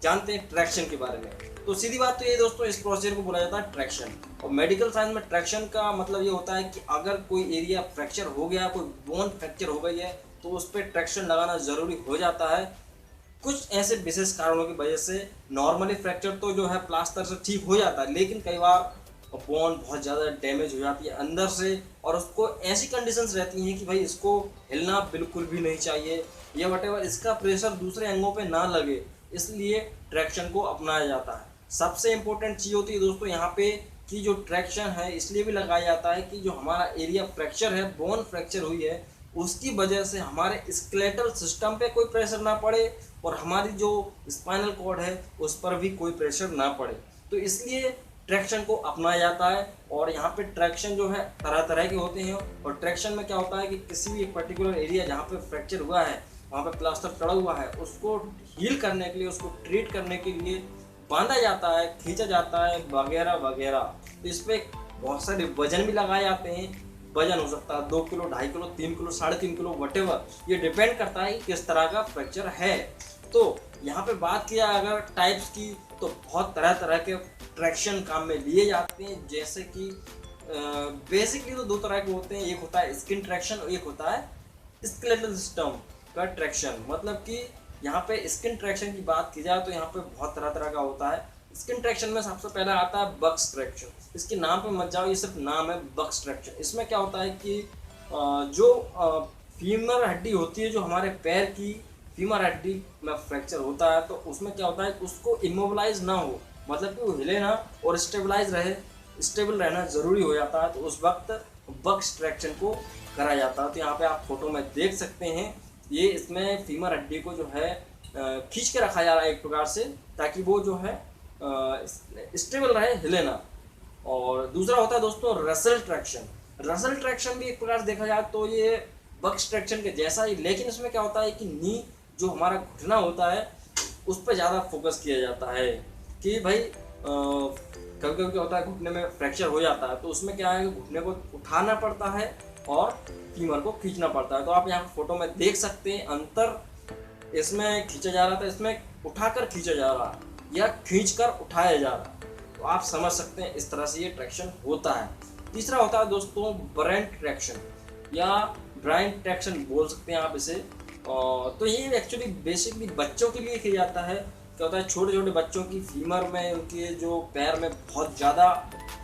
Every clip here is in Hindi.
जानते हैं ट्रैक्शन के बारे में। तो सीधी बात तो ये दोस्तों, इस प्रोसीजर को बोला जाता है ट्रैक्शन। और मेडिकल साइंस में ट्रैक्शन का मतलब ये होता है कि अगर कोई एरिया फ्रैक्चर हो गया, कोई बोन फ्रैक्चर हो गई है, तो उस पर ट्रैक्शन लगाना ज़रूरी हो जाता है। कुछ ऐसे विशेष कारणों की वजह से नॉर्मली फ्रैक्चर तो जो है प्लास्टर से ठीक हो जाता है, लेकिन कई बार बोन बहुत ज़्यादा डैमेज हो जाती है अंदर से, और उसको ऐसी कंडीशंस रहती हैं कि भाई इसको हिलना बिल्कुल भी नहीं चाहिए, या वटेवर इसका प्रेशर दूसरे अंगों पे ना लगे, इसलिए ट्रैक्शन को अपनाया जाता है। सबसे इम्पोर्टेंट चीज़ होती है दोस्तों यहाँ पे कि जो ट्रैक्शन है इसलिए भी लगाया जाता है कि जो हमारा एरिया फ्रैक्चर है, बोन फ्रैक्चर हुई है, उसकी वजह से हमारे स्केलेटल सिस्टम पे कोई प्रेशर ना पड़े, और हमारी जो स्पाइनल कॉर्ड है उस पर भी कोई प्रेशर ना पड़े। तो इसलिए ट्रैक्शन को अपनाया जाता है। और यहाँ पे ट्रैक्शन जो है तरह तरह के होते हैं, और ट्रैक्शन में क्या होता है कि किसी भी एक पर्टिकुलर एरिया जहाँ पे फ्रैक्चर हुआ है, वहाँ पे प्लास्टर चढ़ा हुआ है, उसको हील करने के लिए, उसको ट्रीट करने के लिए बांधा जाता है, खींचा जाता है, वगैरह वगैरह। तो इस पर बहुत सारे वजन भी लगाए जाते हैं। वजन हो सकता है 2 kilo, 2.5 kilo, 3 kilo, 3.5 kilo, whatever, ये डिपेंड करता है कि किस तरह का फ्रैक्चर है। तो यहाँ पे बात किया अगर टाइप्स की, तो बहुत तरह तरह के ट्रैक्शन काम में लिए जाते हैं। जैसे कि बेसिकली तो 2 तरह के होते हैं, एक होता है स्किन ट्रैक्शन और एक होता है स्केलेटल सिस्टम का ट्रैक्शन। मतलब कि यहाँ पे स्किन ट्रैक्शन की बात की जाए तो यहाँ पे बहुत तरह तरह का होता है। स्किन ट्रैक्शन में सबसे पहला आता है बक्स ट्रैक्शन। इसके नाम पे मत जाओ, ये सिर्फ नाम है, बक्स ट्रैक्शन। इसमें क्या होता है कि जो फीमर हड्डी होती है, जो हमारे पैर की फीमर हड्डी में फ्रैक्चर होता है, तो उसमें क्या होता है कि उसको इमोबलाइज ना हो, मतलब कि वो हिले ना और स्टेबलाइज रहे, स्टेबल रहना ज़रूरी हो जाता है। तो उस वक्त बक्स ट्रैक्शन को करा जाता है। तो यहाँ पे आप फोटो में देख सकते हैं, ये इसमें फीमर हड्डी को जो है खींच के रखा जा रहा है एक प्रकार से, ताकि वो जो है स्टेबल रहे, हिले ना। और दूसरा होता है दोस्तों रसल ट्रैक्शन। रसल ट्रैक्शन भी एक प्रकार से देखा जाए तो ये बक्स ट्रैक्शन के जैसा ही, लेकिन इसमें क्या होता है कि नी जो हमारा घुटना होता है उस पर ज़्यादा फोकस किया जाता है कि भाई कभी कभी क्या होता है घुटने में फ्रैक्चर हो जाता है, तो उसमें क्या है कि घुटने को उठाना पड़ता है और फीमर को खींचना पड़ता है। तो आप यहाँ फोटो में देख सकते हैं अंतर, इसमें खींचा जा रहा था, इसमें उठाकर खींचा जा रहा या खींचकर उठाया जा रहा। तो आप समझ सकते हैं इस तरह से ये ट्रैक्शन होता है। तीसरा होता है दोस्तों ब्राइन ट्रैक्शन, या ब्राइन ट्रैक्शन बोल सकते हैं आप इसे। तो ये एक्चुअली बेसिकली बच्चों के लिए किया जाता है। क्या होता है छोटे छोटे बच्चों की फीमर में, उनके जो पैर में बहुत ज़्यादा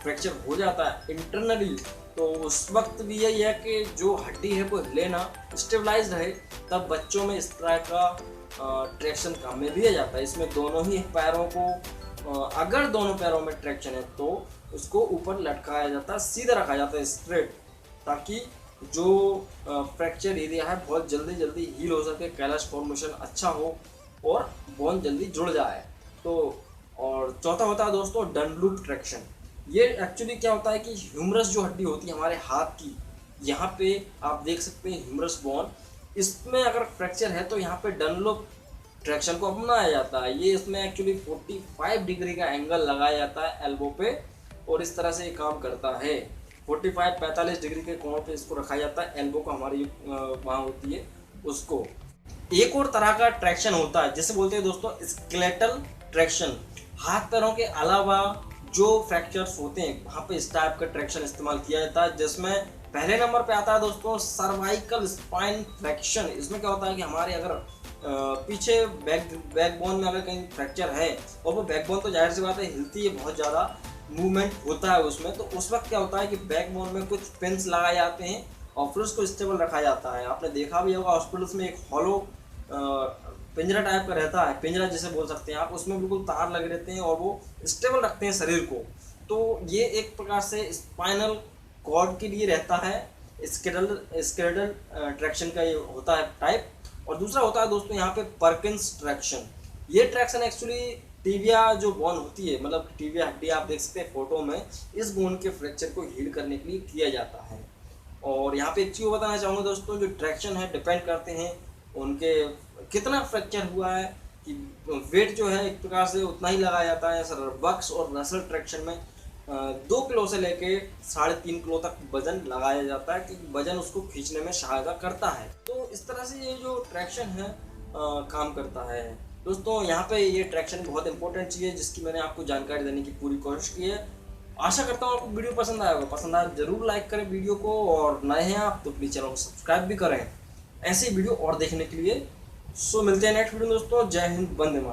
फ्रैक्चर हो जाता है इंटरनली, तो उस वक्त भी यही है कि जो हड्डी है वो हिले ना, स्टेबलाइज रहे, तब बच्चों में इस तरह का ट्रैक्शन काम में लिया जाता है। इसमें दोनों ही पैरों को, अगर दोनों पैरों में ट्रैक्शन है तो उसको ऊपर लटकाया जाता है, सीधा रखा जाता है स्ट्रेट, ताकि जो फ्रैक्चर एरिया है बहुत जल्दी जल्दी हील हो सके, कैलस फॉर्मेशन अच्छा हो और बोन जल्दी जुड़ जाए। तो और चौथा होता है दोस्तों डनलूप ट्रैक्शन। ये एक्चुअली क्या होता है कि ह्यूमरस जो हड्डी होती है हमारे हाथ की, यहाँ पे आप देख सकते हैं ह्यूमरस बोन, इसमें अगर फ्रैक्चर है तो यहाँ पे डनलूप ट्रैक्शन को अपनाया जाता है। ये इसमें एक्चुअली 45 डिग्री का एंगल लगाया जाता है एल्बो पे, और इस तरह से ये काम करता है। 45 डिग्री के कोण पे इसको रखा जाता है, एल्बो को हमारी वहाँ होती है उसको। एक और तरह का ट्रैक्शन होता है जिसे बोलते हैं दोस्तों स्केलेटल ट्रैक्शन। हाथ पैरों के अलावा जो फ्रैक्चर्स होते हैं वहाँ पे इस टाइप का ट्रैक्शन इस्तेमाल किया जाता है, जिसमें पहले नंबर पे आता है दोस्तों सर्वाइकल स्पाइन फ्रैक्शन। इसमें क्या होता है कि हमारे अगर पीछे बैकबोन में अगर कहीं फ्रैक्चर है, और वो बैकबोन तो जाहिर सी बात है हिलती है, बहुत ज़्यादा मूवमेंट होता है उसमें, तो उस वक्त क्या होता है कि बैकबोन में कुछ पिन्स लगाए जाते हैं और फिर उसको स्टेबल रखा जाता है। आपने देखा भी होगा हॉस्पिटल्स में एक हॉलो पिंजरा टाइप का रहता है, पिंजरा जिसे बोल सकते हैं आप, उसमें बिल्कुल तार लगे रहते हैं और वो स्टेबल रखते हैं शरीर को। तो ये एक प्रकार से स्पाइनल कॉर्ड के लिए रहता है, स्केलेटल ट्रैक्शन का ये होता है टाइप। और दूसरा होता है दोस्तों यहाँ पे परकिंस ट्रैक्शन। ये ट्रैक्शन एक्चुअली टीबिया जो बोन होती है, मतलब टीबिया हड्डी आप देख सकते हैं फोटो में, इस बोन के फ्रैक्चर को हील करने के लिए किया जाता है। और यहाँ पे एक चीज़ बताना चाहूँगा दोस्तों, जो ट्रैक्शन है डिपेंड करते हैं उनके कितना फ्रैक्चर हुआ है, कि वेट जो है एक प्रकार से उतना ही लगाया जाता है। सर बक्स और रसल ट्रैक्शन में 2 किलो से लेके 3.5 किलो तक वजन लगाया जाता है, कि वजन उसको खींचने में सहायता करता है। तो इस तरह से ये जो ट्रैक्शन है काम करता है। दोस्तों यहाँ पे ये ट्रैक्शन बहुत इंपॉर्टेंट चीज़ है जिसकी मैंने आपको जानकारी देने की पूरी कोशिश की है। आशा करता हूँ आपको वीडियो पसंद आया होगा। पसंद आया जरूर लाइक करें वीडियो को, और नए हैं आप तो प्लीज़ चैनल को सब्सक्राइब भी करें ऐसे वीडियो और देखने के लिए। सो मिलते हैं नेक्स्ट वीडियो में दोस्तों। जय हिंद, वंदे मातरम।